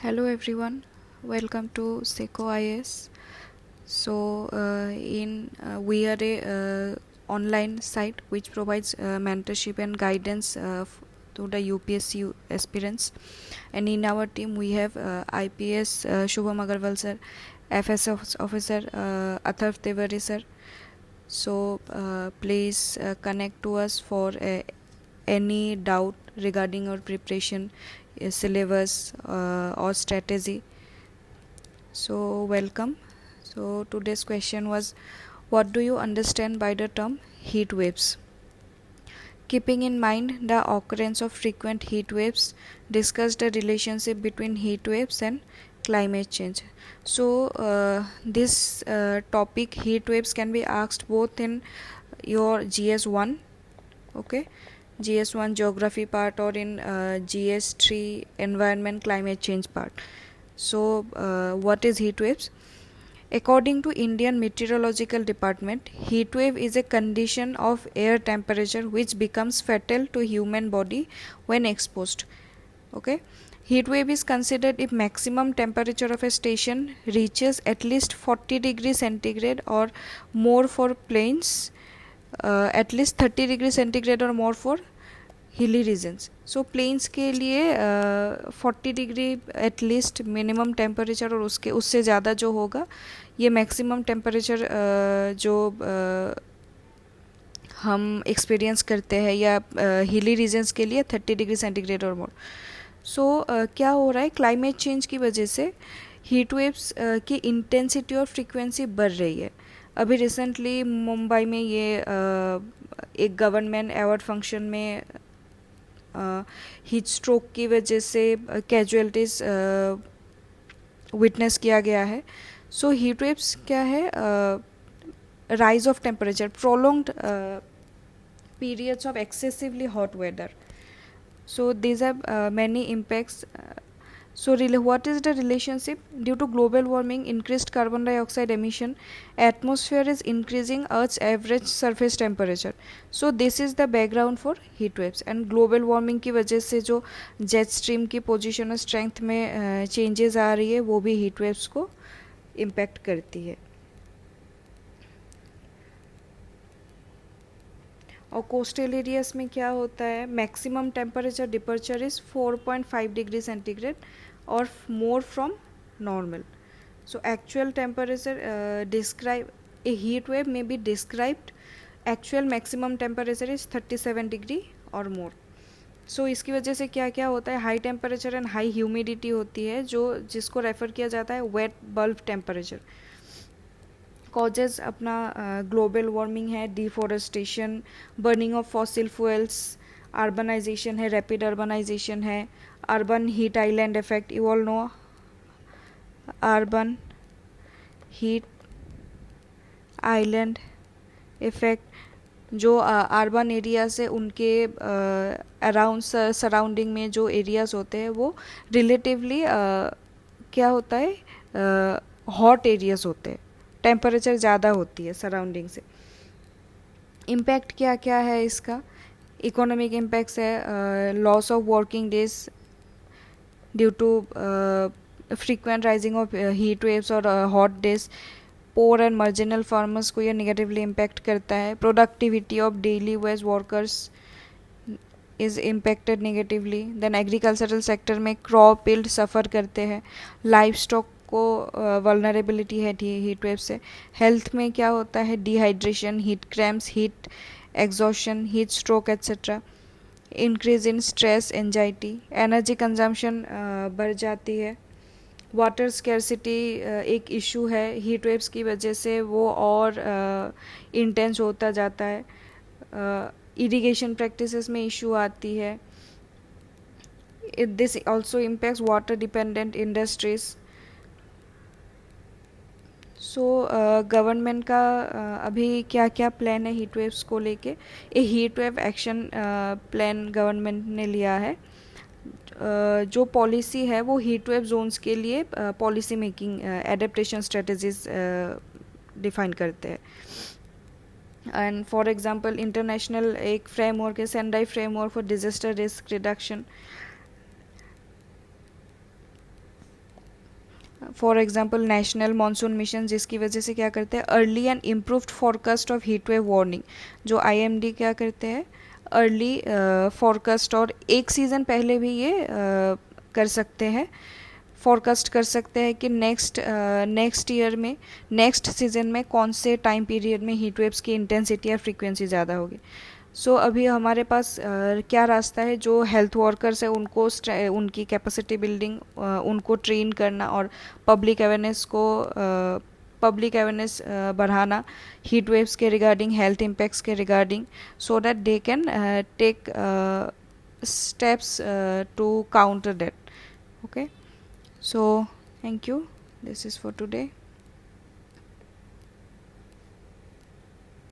Hello everyone, welcome to Seco IS. We are a online site which provides mentorship and guidance to the UPSC aspirants. And in our team we have IPS Shubham Agarwal sir, FS officer Atharv Tiwari sir. Please connect to us for any doubt regarding our preparation, syllabus or strategy. So welcome. So today's question was, what do you understand by the term heat waves? Keeping in mind the occurrence of frequent heat waves, discuss the relationship between heat waves and climate change. This topic heat waves can be asked both in your GS1, okay, GS1 geography part, or in GS3 environment climate change part. What is heat waves? According to Indian Meteorological Department, heat wave is a condition of air temperature which becomes fatal to human body when exposed. Okay. Heat wave is considered if maximum temperature of a station reaches at least 40 degrees centigrade or more for plains, at least 30 degrees centigrade or more for hilly reasons. So plains के लिए 40 degree at least minimum temperature, और उससे ज़्यादा जो होगा ये maximum temperature जो हम एक्सपीरियंस करते हैं, या हिली रीजन्स के लिए 30 डिग्री सेंटीग्रेड और मोर. क्या हो रहा है, क्लाइमेट चेंज की वजह से हीट वेव्स की इंटेंसिटी और फ्रीक्वेंसी बढ़ रही है. अभी रिसेंटली मुंबई में ये एक गवर्नमेंट अवार्ड फंक्शन में हीट स्ट्रोक की वजह से कैजुअलिटीज़ विटनेस किया गया है. सो हीट वेव्स क्या है, rise of temperature, prolonged periods of excessively hot weather. So these have many impacts. What is the relationship? Due to global warming, increased carbon dioxide emission, atmosphere is increasing Earth's average surface temperature. So this is the background for heat waves. And global warming की वजह से जो jet stream की position और strength में changes आ रही है, वो भी heat waves को impact करती है. और कोस्टल एरियाज में क्या होता है, maximum temperature departure is 4.5 degree centigrade और more from normal. So actual temperature describe a heat wave में be described, actual maximum temperature is 37 degree और मोर. सो इसकी वजह से क्या क्या होता है, high temperature and high humidity होती है, जिसको रेफर किया जाता है वेट बल्ब टेम्परेचर. कॉजेज अपना ग्लोबल वार्मिंग है, deforestation, burning of fossil fuels, urbanization है, रैपिड अर्बनाइजेशन है, urban heat island effect. You all know urban heat island effect. जो अर्बन एरियाज है उनके अराउंड सराउंडिंग में जो एरियाज होते हैं वो रिलेटिवली क्या होता है, हॉट एरियाज होते हैं, टेम्परेचर ज़्यादा होती है सराउंडिंग से. इम्पैक्ट क्या क्या है इसका, इकोनॉमिक इम्पैक्ट्स है, loss of working days due to frequent rising of heat waves और hot days. Poor and marginal farmers को यह निगेटिवली इम्पैक्ट करता है. Productivity of daily wage workers is impacted negatively. Then agricultural sector में crop yield suffer करते हैं. Livestock को vulnerability है हीट वेव से. हेल्थ में क्या होता है, dehydration, heat cramps, heat exhaustion, heat stroke et cetera. Increase in stress, anxiety, energy consumption बढ़ जाती है. वाटर स्कैरसिटी एक इशू है हीट वेव्स की वजह से, वो और इंटेंस होता जाता है. इरिगेशन प्रैक्टिसेस में इशू आती है. This also impacts water dependent industries. Government का अभी क्या क्या प्लान है हीट वेव्स को लेके. ये heat wave action plan government ने लिया है. जो पॉलिसी है वो हीट वेव जोन्स के लिए policy making adaptation strategies define करते हैं. एंड फॉर एग्जांपल इंटरनेशनल एक फ्रेमवर्क है, Sendai framework for disaster risk reduction. For example national monsoon mission, जिसकी वजह से क्या करते हैं, early and improved forecast of heat wave warning. जो आईएमडी क्या करते हैं, अर्ली फॉरकास्ट, और एक सीज़न पहले भी ये कर सकते हैं, फोरकास्ट कर सकते हैं कि नेक्स्ट ईयर में, नेक्स्ट सीजन में कौन से टाइम पीरियड में हीट वेव्स की इंटेंसिटी या फ्रीक्वेंसी ज़्यादा होगी। सो अभी हमारे पास क्या रास्ता है, जो हेल्थ वर्कर्स है उनको उनकी कैपेसिटी बिल्डिंग, उनको ट्रेन करना और पब्लिक अवेयरनेस बढ़ाना हीट वेव्स के रिगार्डिंग, हेल्थ इम्पैक्ट्स के regarding, so that they can take steps to counter that. Okay, so thank you, this is for today.